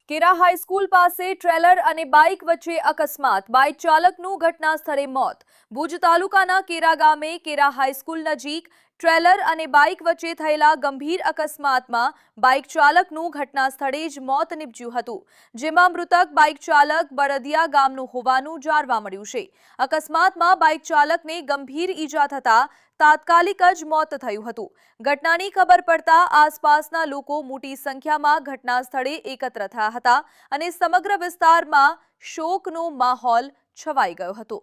કેરા high school પાસે trailer અને bike વચ્ચે અકસ્માત, બાઇક ચાલકનું ઘટના સ્થળે મોત। ભુજ તાલુકાના કેરા ગામે કેરા હાઈસ્કૂલ નજીક ટ્રેલર અને બાઇક વચ્ચે થયેલા ગંભીર અકસ્માતમાં બાઇક ચાલકનું ઘટના સ્થળે જ મોત નીપજ્યું હતું, જેમાં મૃતક બાઇક ચાલક બરદિયા ગામનું હોવાનું જાણવા મળ્યું છે। અકસ્માતમાં બાઇક ચાલકને ગંભીર ઈજા થતા તાત્કાલિક જ મોત થયું હતું। ઘટનાની ખબર પડતા આસપાસના લોકો મોટી સંખ્યામાં ઘટના સ્થળે એકત્ર થયા હતા અને સમગ્ર વિસ્તારમાં શોકનો માહોલ છવાઈ ગયો હતો।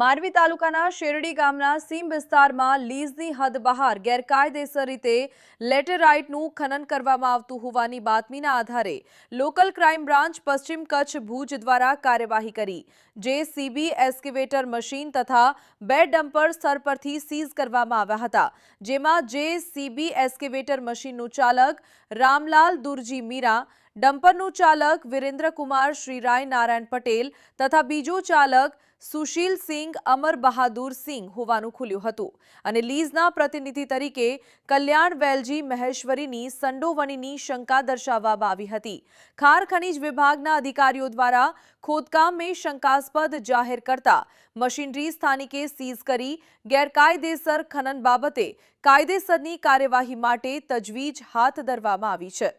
માંડવી તાલુકાના શેરડી ગામના સીમ વિસ્તારમાં લીઝની હદ બહાર ગેરકાયદેસર રીતે લેટેરાઇટનું ખનન કરવામાં આવતું હોવાની બાતમીના આધારે લોકલ ક્રાઇમ બ્રાન્ચ પશ્ચિમ કચ્છ ભુજ દ્વારા કાર્યવાહી કરી જેસીબી એસ્કેવેટર મશીન તથા 2 ડમ્પર સ્થળ પરથી સીઝ કરવામાં આવ્યા હતા, જેમાં જેસીબી એસ્કેવેટર મશીનનું ચાલક રામલાલ દુરજી મીરા, ડમ્પરનું ચાલક વિરેન્દ્રકુમાર શ્રીરાય નારાયણ પટેલ તથા બીજો ચાલક સુશીલ સિંહ અમર બહાદુર સિંહ હોવાનું ખુલ્યું હતું અને લીઝના પ્રતિનિધિ તરીકે કલ્યાણ વેલજી મહેશ્વરીની સંડોવણીની શંકા દર્શાવવામાં આવી હતી। ખાર ખનીજ વિભાગના અધિકારીઓ દ્વારા ખોદકામને શંકાસ્પદ જાહેર કરતા મશીનરી સ્થાનિકે સીઝ કરી ગેરકાયદેસર ખનન બાબતે કાયદેસરની કાર્યવાહી માટે તજવીજ હાથ ધરવામાં આવી છે।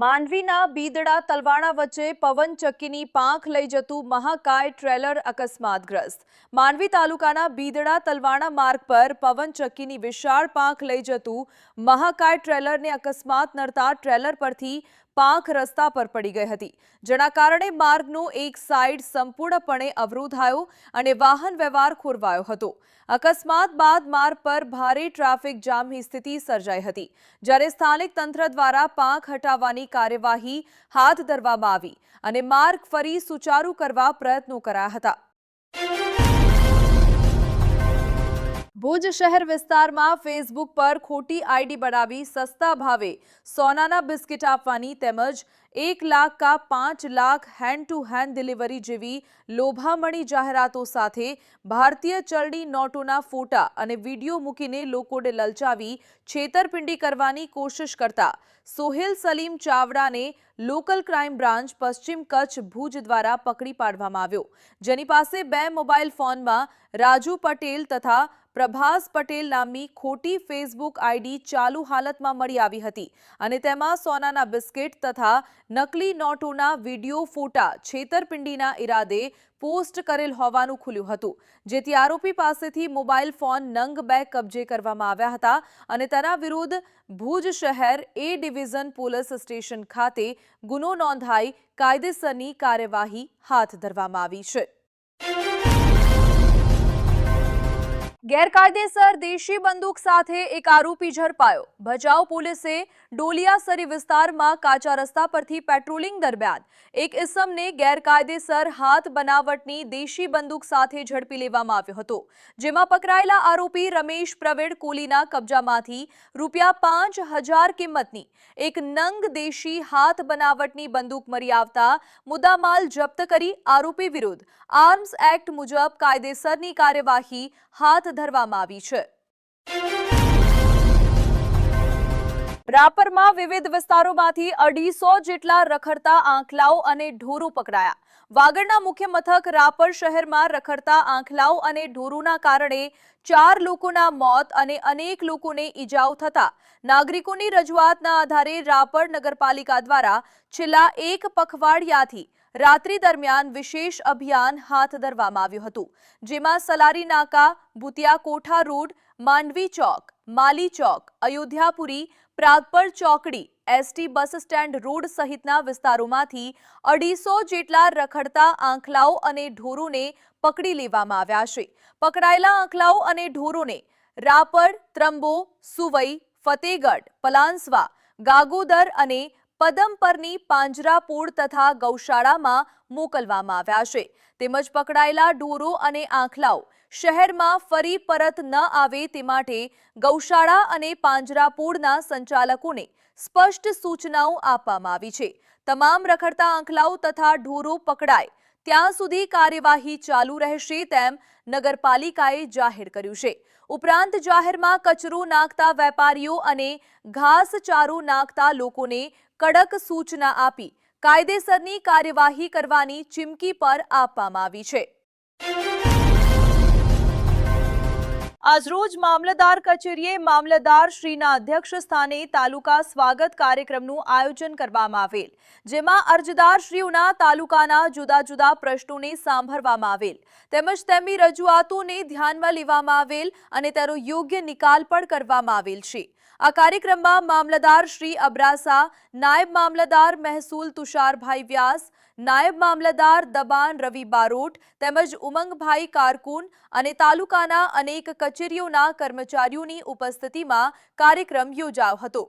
માંડવીના બીદડા તલવાણા વચ્ચે પવનચક્કીની પાંખ લઈ જતું મહાકાય ટ્રેલર અકસ્માતગ્રસ્ત। માંડવી તાલુકાના બીદડા તલવાણા માર્ગ પર પવનચક્કીની વિશાળ પાંખ લઈ જતું મહાકાય ટ્રેલરને અકસ્માત નડતા ટ્રેલર પરથી પાંખ રસ્તા પર પડી ગઈ હતી, જેના કારણે માર્ગનો એક સાઈડ સંપૂર્ણપણે અવરોધાયો અને વાહન વ્યવહાર ખોરવાયો હતો। અકસ્માત બાદ માર્ગ પર ભારે ટ્રાફિક જામની સ્થિતિ સર્જાઈ હતી, જ્યારે સ્થાનિક તંત્ર દ્વારા પાંખ હટાવવાની કાર્યવાહી હાથ ધરવામાં આવી અને માર્ગ ફરી સુચારુ કરવા પ્રયત્નો કરાયા હતા। ભુજ શહેર વિસ્તારમાં ફેસબુક પર ખોટી આઈડી બનાવી સસ્તા ભાવે સોનાના બિસ્કિટ આપવાની તેમજ 1 લાખ કા 5 lakh hand to hand delivery જેવી લોભામણી જાહેરાતો સાથે ભારતીય ચલણી નોટોના ફોટા અને વિડીયો મૂકીને લોકોને લલચાવી છેતરપિંડી કરવાની કોશિશ કરતા સોહેલ સલીમ ચાવડાને લોકલ ક્રાઇમ બ્રાન્ચ પશ્ચિમ કચ્છ ભુજ દ્વારા પકડી પાડવામાં આવ્યો, જેની પાસે 2 મોબાઈલ ફોનમાં રાજુ પટેલ તથા પ્રભાસ પટેલ નામની ખોટી ફેસબુક આઈડી ચાલુ હાલતમાં મળી આવી હતી અને તેમાં સોનાના બિસ્કિટ તથા નકલી નોટોના વિડીયો ફોટા છેતરપિંડીના ઈરાદે પોસ્ટ કરેલ હોવાનું ખુલ્યું હતું, જેથી આરોપી પાસેથી મોબાઈલ ફોન નંગ 2 કબજે કરવામાં આવ્યા હતા અને તેના વિરુદ્ધ ભુજ શહેર એ ડિવિઝન પોલીસ સ્ટેશન ખાતે ગુનો નોંધાઈ કાયદેસરની કાર્યવાહી હાથ ધરવામાં આવી છે। ગેરકાયદેસર દેશી બંદૂક સાથે એક આરોપી ઝડપાયો। ભચાઉ પોલીસે ડોલિયાસરી વિસ્તારમાં કાચા રસ્તા પરથી પેટ્રોલિંગ દરમિયાન એક ઇસમને ગેરકાયદેસર હાથ બનાવટની દેશી બંદૂક સાથે ઝડપી લેવામાં આવ્યો હતો, જેમાં પકડાયેલા આરોપી રમેશ પ્રવીણ કોલીના કબજામાંથી ₹5000 કિંમતની એક નંગ દેશી હાથ બનાવટની બંદૂક મળી આવતા મુદ્દામાલ જપ્ત કરી આરોપી વિરુદ્ધ આર્મ્સ એક્ટ મુજબ કાયદેસરની કાર્યવાહી હાથ ધરવામાં આવી છે। રાપરમાં વિવિધ વિસ્તારોમાંથી 250 જેટલા રખડતા આંખલાઓ અને ઢોરો પકડાયા। વાગડના મુખ્ય મથક રાપર શહેરમાં રખડતા આંખલાઓ અને ઢોરોના કારણે 4 લોકોના મોત અને અનેક લોકોને ઈજાઓ થતા નાગરિકોની રજૂઆતના આધારે રાપર નગરપાલિકા દ્વારા છેલ્લા 1 પખવાડિયાથી રાત્રિ દરમિયાન વિશેષ અભિયાન હાથ ધરવામાં આવ્યું હતું, જેમાં સલારી નાકા, ભૂતિયા કોઠા રોડ, માંડવી ચોક, માલી ચોક, અયોધ્યાપુરી, પ્રાગપર ચોકડી, એસટી બસ સ્ટેન્ડ રોડ સહિતના વિસ્તારોમાંથી 250 જેટલા રખડતા આંખલાઓ અને ઢોરોને પકડી લેવામાં આવ્યા છે। પકડાયેલા આંખલાઓ અને ઢોરોને રાપર, ત્રંબો, સુવઈ, ફતેગઢ, પલાન્સવા, ગાગોદર અને પદમપરની પાંજરાપોળ તથા ગૌશાળામાં મોકલવામાં આવ્યા છે, તેમજ પકડાયેલા ઢોરો અને આંખલાઓ શહેરમાં ફરી પરત ન આવે તે માટે ગૌશાળા અને પાંજરાપોળના સંચાલકોને સ્પષ્ટ સૂચનાઓ આપવામાં આવી છે। તમામ રખડતા આંખલાઓ તથા ઢોરો પકડાય ત્યાં સુધી કાર્યવાહી ચાલુ રહેશે તેમ નગરપાલિકાએ જાહેર કર્યું છે. ઉપરાંત જાહેરમાં કચરો નાખતા વેપારીઓ અને ઘાસચારો નાખતા લોકોને કડક સૂચના આપી કાયદેસરની કાર્યવાહી કરવાની ચીમકી પર આપવામાં આવી છે. આજરોજ મામલતદાર કચેરીએ મામલતદાર શ્રીના અધ્યક્ષ સ્થાને તાલુકા સ્વાગત કાર્યક્રમનું આયોજન કરવામાં આવેલ, જેમાં અરજદારશ્રીઓના તાલુકાના જુદા જુદા પ્રશ્નોને સાંભળવામાં આવેલ તેમજ તેમની રજૂઆતોને ધ્યાનમાં લેવામાં આવેલ અને તેનો યોગ્ય નિકાલ પણ કરવામાં આવેલ છે. આ કાર્યક્રમમાં મામલતદાર શ્રી અબરાસા, નાયબ મામલતદાર મહેસૂલ તુષારભાઈ વ્યાસ, નાયબ મામલતદાર દબાણ રવિ બારોટ તેમજ ઉમંગભાઈ કારકુન અને તાલુકાના અનેક કચેરીઓના કર્મચારીઓની ઉપસ્થિતિમાં કાર્યક્રમ યોજાયો હતો.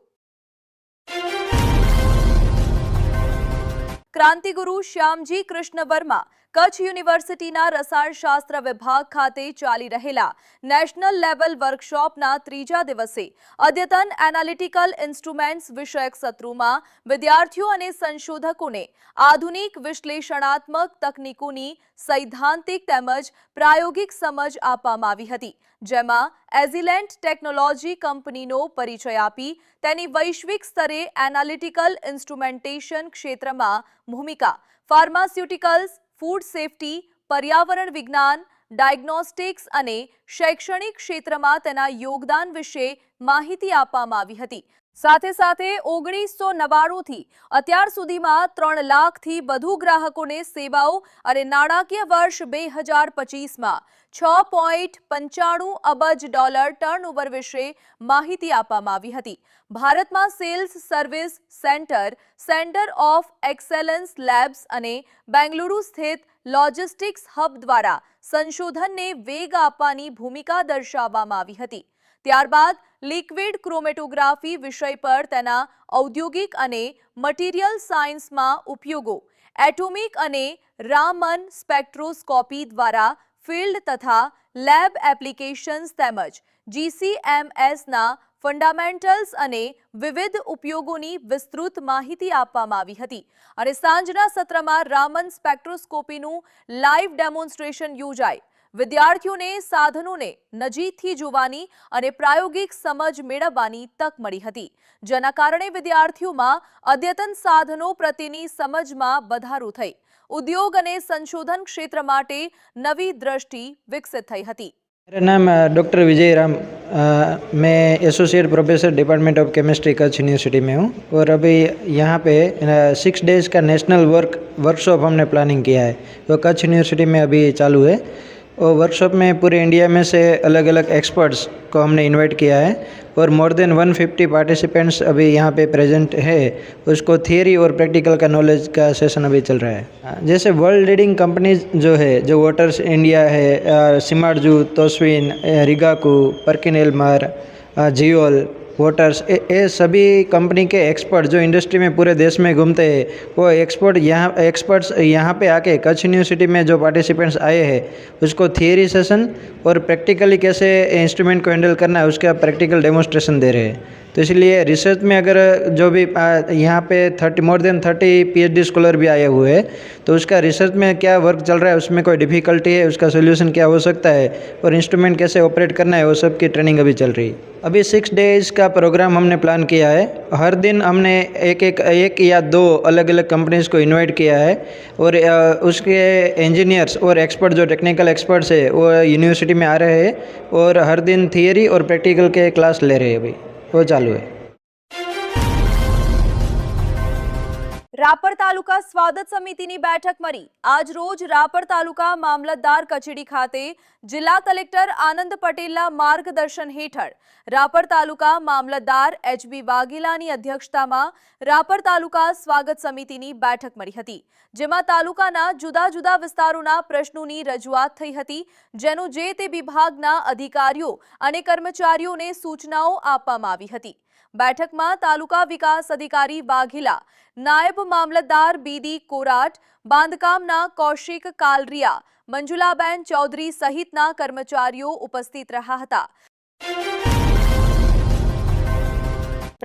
ક્રાંતિગુરુ શ્યામજી કૃષ્ણ વર્મા કચ્છ યુનિવર્સિટીના રસાયણશાસ્ત્ર વિભાગ ખાતે ચાલી રહેલા નેશનલ લેવલ વર્કશોપના ત્રીજા દિવસે અદ્યતન એનાલિટિકલ ઇન્સ્ટ્રુમેન્ટ્સ વિષયક સત્રોમાં વિદ્યાર્થીઓ અને સંશોધકોને આધુનિક વિશ્લેષણાત્મક તકનીકોની સૈદ્ધાંતિક તેમજ પ્રાયોગિક સમજ આપવામાં આવી હતી, જેમાં એઝિલેન્ટ ટેકનોલોજી કંપનીનો પરિચય આપી તેની વૈશ્વિક સ્તરે એનાલિટિકલ ઇન્સ્ટ્રુમેન્ટેશન ક્ષેત્રમાં ભૂમિકા, ફાર્માસ્યુટિકલ્સ, ફૂડ સેફ્ટી, પર્યાવરણ વિજ્ઞાન, ડાયગ્નોસ્ટિક્સ અને શૈક્ષણિક ક્ષેત્રમાં તેના યોગદાન વિશે માહિતી આપવામાં આવી હતી. સાથે સાથે 1999 થી અત્યાર સુધીમાં 3 લાખથી વધુ ગ્રાહકોને સેવાઓ અને નાણાકીય વર્ષ 2025માં $6.95 અબજ ટર્નઓવર વિશે માહિતી આપવામાં આવી હતી. ભારતમાં sales service centre of excellence labs અને બેંગલુરુ સ્થિત લોજિસ્ટિક્સ હબ દ્વારા સંશોધનને વેગ આપવાની ભૂમિકા દર્શાવવામાં આવી હતી. ત્યારબાદ લિક્વિડ ક્રોમેટોગ્રાફી વિષય પર તેના ઔદ્યોગિક અને મટીરિયલ સાયન્સમાં ઉપયોગો, એટોમિક અને રામન સ્પેક્ટ્રોસ્કોપી દ્વારા ફિલ્ડ તથા લેબ એપ્લિકેશન્સ તેમજ GCMSના ફંડામેન્ટલ્સ અને વિવિધ ઉપયોગોની વિસ્તૃત માહિતી આપવામાં આવી હતી અને સાંજના સત્રમાં રામન સ્પેક્ટ્રોસ્કોપીનું લાઈવ ડેમોન્સ્ટ્રેશન યોજાઈ વિદ્યાર્થીઓને સાધનોને નજીકથી જોવાની અને પ્રાયોગિક સમજ મેળવવાની તક મળી હતી, જેના કારણે વિદ્યાર્થીઓમાં અદ્યતન સાધનો પ્રત્યેની સમજમાં વધારો થઈ ઉદ્યોગ અને સંશોધન ક્ષેત્ર માટે નવી દ્રષ્ટિ વિકસિત થઈ હતી. मेरा नाम डॉक्टर विजय राम, मैं associate professor department of chemistry Kutch university में हूँ और अभी यहाँ पे 6 डेज़ का नेशनल वर्कशॉप हमने प्लानिंग किया है, वो कच्छ यूनिवर्सिटी में अभी चालू है। और वर्कशॉप में पूरे इंडिया में से अलग अलग एक्सपर्ट्स को हमने इनवाइट किया है और मोर देन 150 पार्टिसिपेंट्स अभी यहाँ पे प्रेजेंट है। उसको थियरी और प्रैक्टिकल का नॉलेज का सेशन अभी चल रहा है। जैसे वर्ल्ड लीडिंग कंपनीज जो है, जो वाटर्स इंडिया है, सिमार्जू, तोस्विन, रिगाकू, परकिन एल्मर, जियोल, वाटर्स, ये सभी कंपनी के एक्सपर्ट जो इंडस्ट्री में पूरे देश में घूमते हैं, वो एक्सपर्ट्स यहाँ पे आके कच्छ यूनिवर्सिटी में जो पार्टिसिपेंट्स आए हैं उसको थियरी सेशन और प्रैक्टिकली कैसे इंस्ट्रूमेंट को हैंडल करना है उसका प्रैक्टिकल डेमोन्स्ट्रेशन दे रहे हैं। तो इसलिए रिसर्च में अगर जो भी यहाँ पे मोर देन 30 PhD स्कॉलर भी आए हुए हैं, तो उसका रिसर्च में क्या वर्क चल रहा है, उसमें कोई डिफ़िकल्टी है, उसका सोल्यूशन क्या हो सकता है और इंस्ट्रूमेंट कैसे ऑपरेट करना है, वो सब की ट्रेनिंग अभी चल रही है। अभी 6 डेज़ का प्रोग्राम हमने प्लान किया है। हर दिन हमने एक या 2 अलग अलग कंपनीज़ को इन्वाइट किया है और उसके इंजीनियर्स और एक्सपर्ट जो टेक्निकल एक्सपर्ट्स है वो यूनिवर्सिटी में आ रहे हैं और हर दिन थियरी और प्रैक्टिकल के क्लास ले रहे हैं, अभी वो चालू है। રાપર તાલુકા સ્વાગત સમિતિની બેઠક મળી. આજ રોજ રાપર તાલુકા મામલતદાર કચેરી ખાતે જિલ્લા કલેક્ટર આનંદ પટેલના માર્ગદર્શન હેઠળ રાપર તાલુકા મામલતદાર HB વાઘેલાની અધ્યક્ષતામાં રાપર તાલુકા સ્વાગત સમિતિની બેઠક મળી હતી, જેમાં તાલુકાના જુદા જુદા વિસ્તારોના પ્રશ્નોની રજૂઆત થઈ હતી, જેનું જે તે વિભાગના અધિકારીઓ અને કર્મચારીઓને સૂચનાઓ આપવામાં આવી હતી. બેઠકમાં તાલુકા વિકાસ અધિકારી વાઘેલા, નાયબ મામલતદાર BD કોરાટ, બાંધકામના કૌશિક કાલરિયા, મંજુલાબેન ચૌધરી સહિતના કર્મચારીઓ ઉપસ્થિત રહ્યા હતા.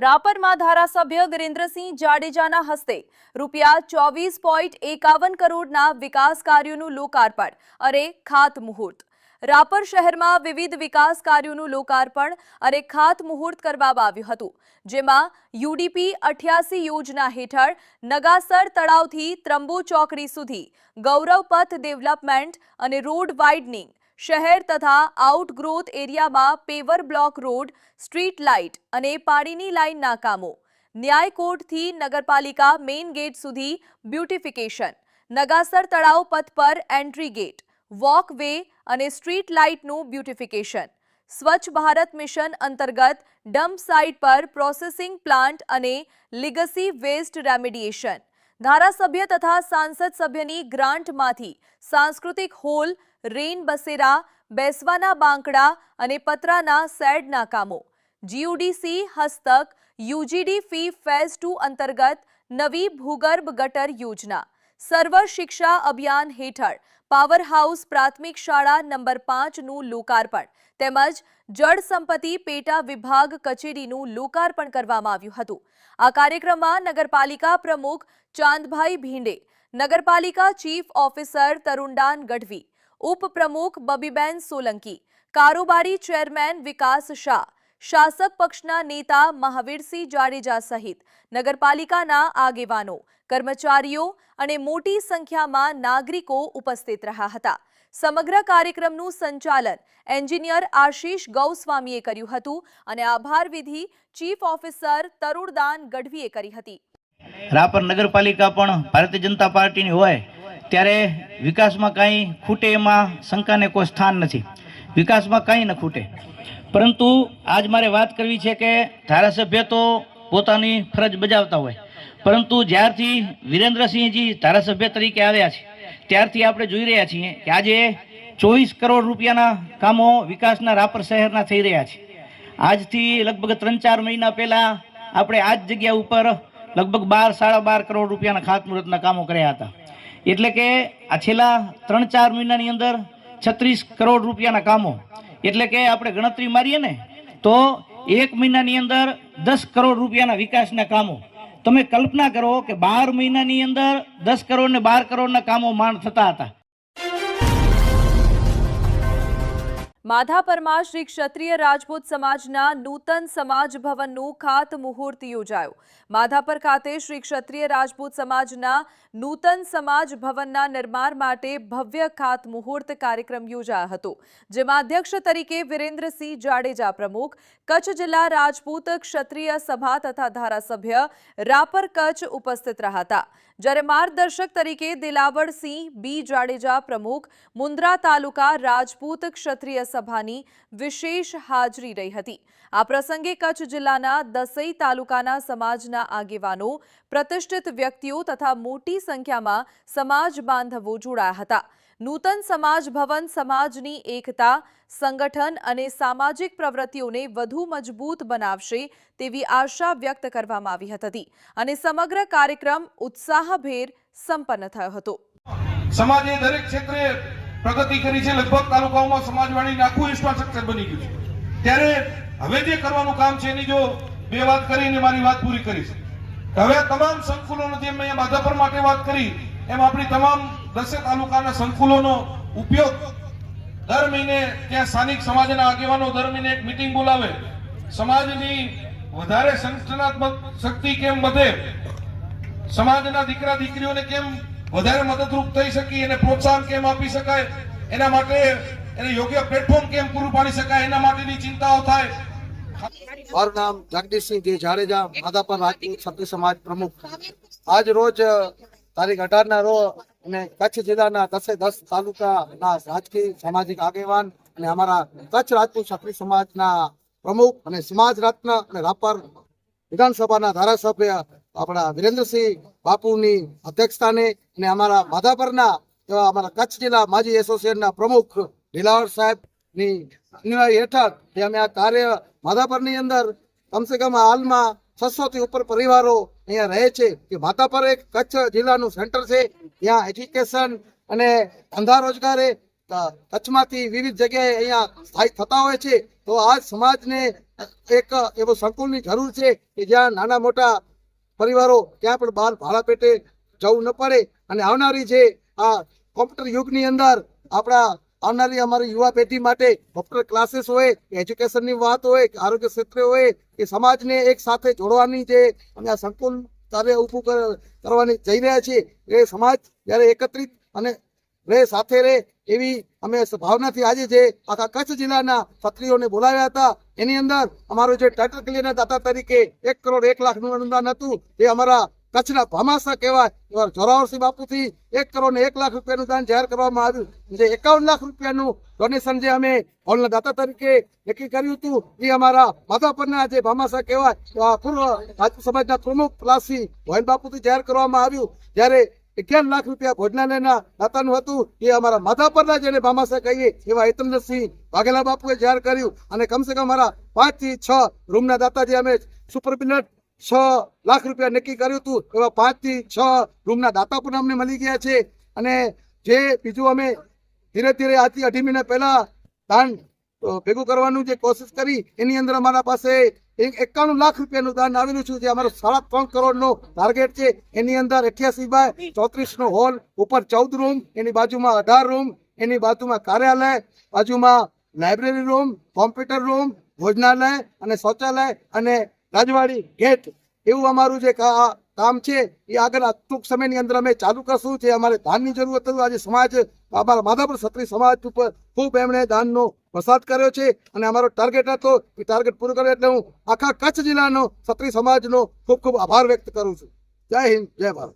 રાપરમાં ધારાસભ્ય વિરેન્દ્રસિંહ જાડેજાના હસ્તે રૂપિયા 24.51 કરોડના વિકાસ કાર્યોનું લોકાર્પણ અને ખાતમુહૂર્ત. રાપર શહેરમાં વિવિધ વિકાસ કાર્યોનું લોકાર્પણ અને ખાતમુહૂર્ત કરવામાં આવ્યું હતું, જેમાં યુડીપી 88 યોજના હેઠળ નગાસર તળાવથી ત્રંબો ચોકડી સુધી ગૌરવપથ ડેવલપમેન્ટ અને રોડ વાઇડનિંગ, શહેર તથા આઉટગ્રોથ એરિયામાં paver block road, street light અને પાણીની લાઇનના કામો, ન્યાયકોટથી નગરપાલિકા મેઇન ગેટ સુધી બ્યુટિફિકેશન, નગાસર તળાવ પથ પર એન્ટ્રી ગેટ, વોક વે અને સ્ટ્રીટ લાઇટનું બ્યુટિફિકેશન, સ્વચ્છ ભારત મિશન અંતર્ગત ડમ્પ સાઇટ પર પ્રોસેસિંગ પ્લાન્ટ અને લીગસી વેસ્ટ રેમિડિએશન, ધારાસભ્ય તથા સાંસદ સભ્યની ગ્રાન્ટમાંથી સાંસ્કૃતિક હોલ, રેન બસેરા, બેસવાના બાંકડા અને પતરાના શેડના કામો, જીયુડીસી હસ્તક યુજીડી ફી ફેઝ 2 અંતર્ગત નવી ભૂગર્ભ ગટર યોજના, સર્વ શિક્ષા અભિયાન હેઠળ પાવર હાઉસ પ્રાથમિક શાળા નંબર 5નું લોકાર્પણ તેમજ જળ સંપત્તિ પેટા વિભાગ કચેરીનું લોકાર્પણ કરવામાં આવ્યું હતું. આ કાર્યક્રમમાં નગરપાલિકા પ્રમુખ ચાંદભાઈ ભીંડે, નગરપાલિકા ચીફ ઓફિસર તરુણદાન ગઢવી, ઉપપ્રમુખ બબીબેન સોલંકી, કારોબારી ચેરમેન વિકાસ શાહ, શાસક પક્ષના નેતા મહાવીરસિંહ જાડેજા સહિત નગરપાલિકાના આગેવાનો, કર્મચારીઓ અને મોટી સંખ્યામાં નાગરિકો ઉપસ્થિત રહ્યા હતા. સમગ્ર કાર્યક્રમનું સંચાલન એન્જિનિયર આશીષ ગૌસ્વામીએ કર્યું હતું અને આભાર વિધિ ચીફ ઓફિસર તરુણદાન ગઢવીએ કરી હતી. રાપર નગરપાલિકા પણ ભારતીય જનતા પાર્ટીની હોય ત્યારે વિકાસમાં કાંઈ ખૂટે એમાં શંકાને કોઈ સ્થાન નથી. વિકાસમાં કાંઈ ન ખૂટે, પરંતુ આજ મારે વાત કરવી છે કે ધારાસભ્ય તો પોતાની ફરજ બજાવતા હોય, પરંતુ જ્યારથી વિરેન્દ્રસિંહજી ધારાસભ્ય તરીકે આવ્યા છે ત્યારથી આપણે જોઈ રહ્યા છીએ કે આજે 24 કરોડ રૂપિયાના કામો વિકાસના રાપર શહેરના થઈ રહ્યા છે. આજથી લગભગ 3-4 મહિના પહેલાં આપણે આ જ જગ્યા ઉપર લગભગ 12-12.5 કરોડ રૂપિયાના ખાતમુહૂર્તના કામો કર્યા હતા. એટલે કે આ છેલ્લા 3-4 મહિનાની અંદર 36 કરોડ રૂપિયાના કામો, એટલે કે આપણે ગણતરી મારીએ ને તો 1 મહિનાની અંદર 10 કરોડ રૂપિયાના વિકાસના કામો. તમે કલ્પના કરો કે 12 મહિનાની અંદર 10 કરોડ ને 12 કરોડના કામો માંડ થતા હતા. માધાપરમાં શ્રી ક્ષત્રિય રાજપૂત સમાજના નૂતન સમાજ ભવનનું ખાતમુહૂર્ત યોજાયું. માધાપર ખાતે શ્રી ક્ષત્રિય રાજપૂત સમાજના નૂતન સમાજ ભવનના નિર્માણ માટે ભવ્ય ખાતમુહૂર્ત કાર્યક્રમ યોજાયો હતો, જેમાં અધ્યક્ષ તરીકે વિરેન્દ્રસિંહ જાડેજા પ્રમુખ, કચ્છ જિલ્લા રાજપૂત ક્ષત્રિય સભા તથા ધારાસભ્ય રાપર કચ્છ ઉપસ્થિત રહ્યા હતા. જ્યારે માર્ગદર્શક તરીકે દિલાવરસિંહ બી જાડેજા પ્રમુખ, મુન્દ્રા તાલુકા રાજપૂત ક્ષત્રિય સભાની વિશેષ હાજરી રહી હતી. આ પ્રસંગે કચ્છ જિલ્લાના દસઈ તાલુકાના સમાજના આગેવાનો, પ્રતિષ્ઠિત વ્યક્તિઓ તથા મોટી સંખ્યામાં સમાજ બાંધવો જોડાયા હતા. નૂતન સમાજ ભવન સમાજની એકતા, સંગઠન અને સામાજિક પ્રવૃત્તિઓને વધુ મજબૂત બનાવશે તેવી આશા વ્યક્ત કરવામાં આવી હતી અને સમગ્ર કાર્યક્રમ ઉત્સાહભેર સંપન્ન થયો હતો. સમાજે દરેક ક્ષેત્રે પ્રગતિ કરી છે. લગભગ તાલુકાઓમાં સમાજવાણીનું આખું ઇન્ફ્રાસ્ટ્રક્ચર બની ગયું છે. ત્યારે હવે જે કરવાનું કામ છે એની જો બે વાત કરીને મારી વાત પૂરી કરીશ. હવે તમામ સંકુલોનો જે મેં માધાપર માટે વાત કરી એમ આપણી તમામ 10 તાલુકાના સંકુલોનો ઉપયોગ દર મહિને ત્યાં સ્થાનિક સમાજના આગેવાનો દર મહિને એક મીટિંગ બોલાવે, સમાજની વધારે સંગઠનાત્મક શક્તિ કેમ વધે, સમાજના દીકરા દીકરીઓને કેમ વધારે મદદરૂપ થઈ શકી, એને પ્રોત્સાહન કેમ આપી શકાય, એના માટે એને યોગ્ય પ્લેટફોર્મ કેમ પૂરું પાડી શકાય, એના માટેની ચિંતાઓ થાય. મારું નામ જગદીશસિંહ જાડેજા, માધાપર રાજપૂત ક્ષત્રિય સમાજ પ્રમુખ. આજ રોજ તારીખ 18ના રોજ અને કચ્છ જિલ્લાના 10 તાલુકાના રાજકીય સામાજિક આગેવાન અને અમારા કચ્છ રાજપૂત ક્ષત્રિય સમાજના પ્રમુખ અને સમાજ રત્ન અને રાપર વિધાનસભાના ધારાસભ્ય આપણા વિરેન્દ્રસિંહ બાપુની અધ્યક્ષતાને અને અમારા માધાપરના એવા અમારા કચ્છ જિલ્લા માજી એસોસિએશનના પ્રમુખ દિલાવર સાહેબની અનિવાર્ય હેઠળ અમે આ કાર્ય માધાપરની અંદર કમસે કમ હાલમાં 600 થી ઉપર પરિવારો અહીંયા રહે છે. કે માધાપર એક કચ્છ જિલ્લાનું સેન્ટર છે, ત્યાં એજ્યુકેશન અને ધંધા રોજગારે કચ્છમાંથી વિવિધ જગ્યાએ અહીંયા સ્થાયી થતા હોય છે. તો આ સમાજને એક એવો સંકુલની જરૂર છે કે જ્યાં નાના મોટા પરિવારો ક્યાં પણ બહાર ભાડા પેટે જવું ન પડે અને આવનારી જે આ કોમ્પ્યુટર યુગની અંદર આપણા આવનારી અમારી યુવા પેઢી માટે કોમ્પ્યુટર ક્લાસીસ હોય કે એજ્યુકેશનની વાત હોય કે આરોગ્ય ક્ષેત્રે હોય કે સમાજને એક સાથે જોડવાની જે અમે આ સંકુલ કાર્ય ઊભું કરવાની જઈ રહ્યા છીએ એ સમાજ જ્યારે એકત્રિત અને રહે સાથે રહે એવી અમે ભાવનાથી આજે જે આખા કચ્છ જિલ્લાના ક્ષત્રિયોને બોલાવ્યા હતા એની અંદર અમારું જે ટાઇટલ ક્લિયરના દાતા તરીકે 1 કરોડ 1 લાખનું અનુદાન હતું એ અમારા કચ્છના ભામાસા કહેવાય એવા જોરાવરસિંહ બાપુથી 1 કરોડ ને 1 લાખ રૂપિયાનું દાન જાહેર કરવામાં આવ્યું. જે 51 લાખ રૂપિયાનું ડોનેશન જે અમે હોલના દાતા તરીકે નક્કી કર્યું હતું એ અમારા માધાપરના જે ભામાસા કહેવાય પૂર્વ રાજપૂત સમાજના પ્રમુખ પ્લાસી ગોવિંદ બાપુથી જાહેર કરવામાં આવ્યું. જ્યારે 11 લાખ રૂપિયા ભોજનાલયના દાતાનું હતું એ અમારા માધાપરના જેને ભામાસા કહીએ એવા હિતેન્દ્રસિંહ વાઘેલા બાપુએ જાહેર કર્યું. અને કમસે કમ અમારા 5 થી 6 રૂમના દાતા જે અમે સુપર બિલ્ડર 6 લાખ રૂપિયા નક્કી કર્યું હતું એવા 5 થી 6 રૂમના દાતા પણ અમને મળી ગયા છે. અને જે બીજું અમે ધીરે ધીરે આજથી 2.5 મહિના પહેલા દાન ભેગું કરવાનું જે કોશિશ કરી એની અંદર અમારા પાસે 51 લાખ રૂપિયાનું દાન આવેલું છે. જે અમારો 3.5 કરોડનો ટાર્ગેટ છે એની અંદર 88/34 નો હોલ, ઉપર 14 રૂમ, એની બાજુમાં 18 રૂમ, એની બાજુમાં કાર્યાલય, બાજુમાં લાઇબ્રેરી રૂમ, કોમ્પ્યુટર રૂમ, ભોજનાલય અને શૌચાલય અને રાજવાડી ગેટ એવું અમારું જે કામ છે એ આગળ ટૂંક સમયની અંદર અમે ચાલુ કરશું. જે અમારે દાનની જરૂરત હતું આજે સમાજ અમારા માધાપુર ક્ષત્રિય સમાજ ઉપર ખૂબ એમણે દાનનો વરસાદ કર્યો છે અને અમારો ટાર્ગેટ હતો એ ટાર્ગેટ પૂરો કર્યો એટલે હું આખા કચ્છ જિલ્લાનો ક્ષત્રિય સમાજનો ખૂબ ખૂબ આભાર વ્યક્ત કરું છું. જય હિન્દ, જય ભારત.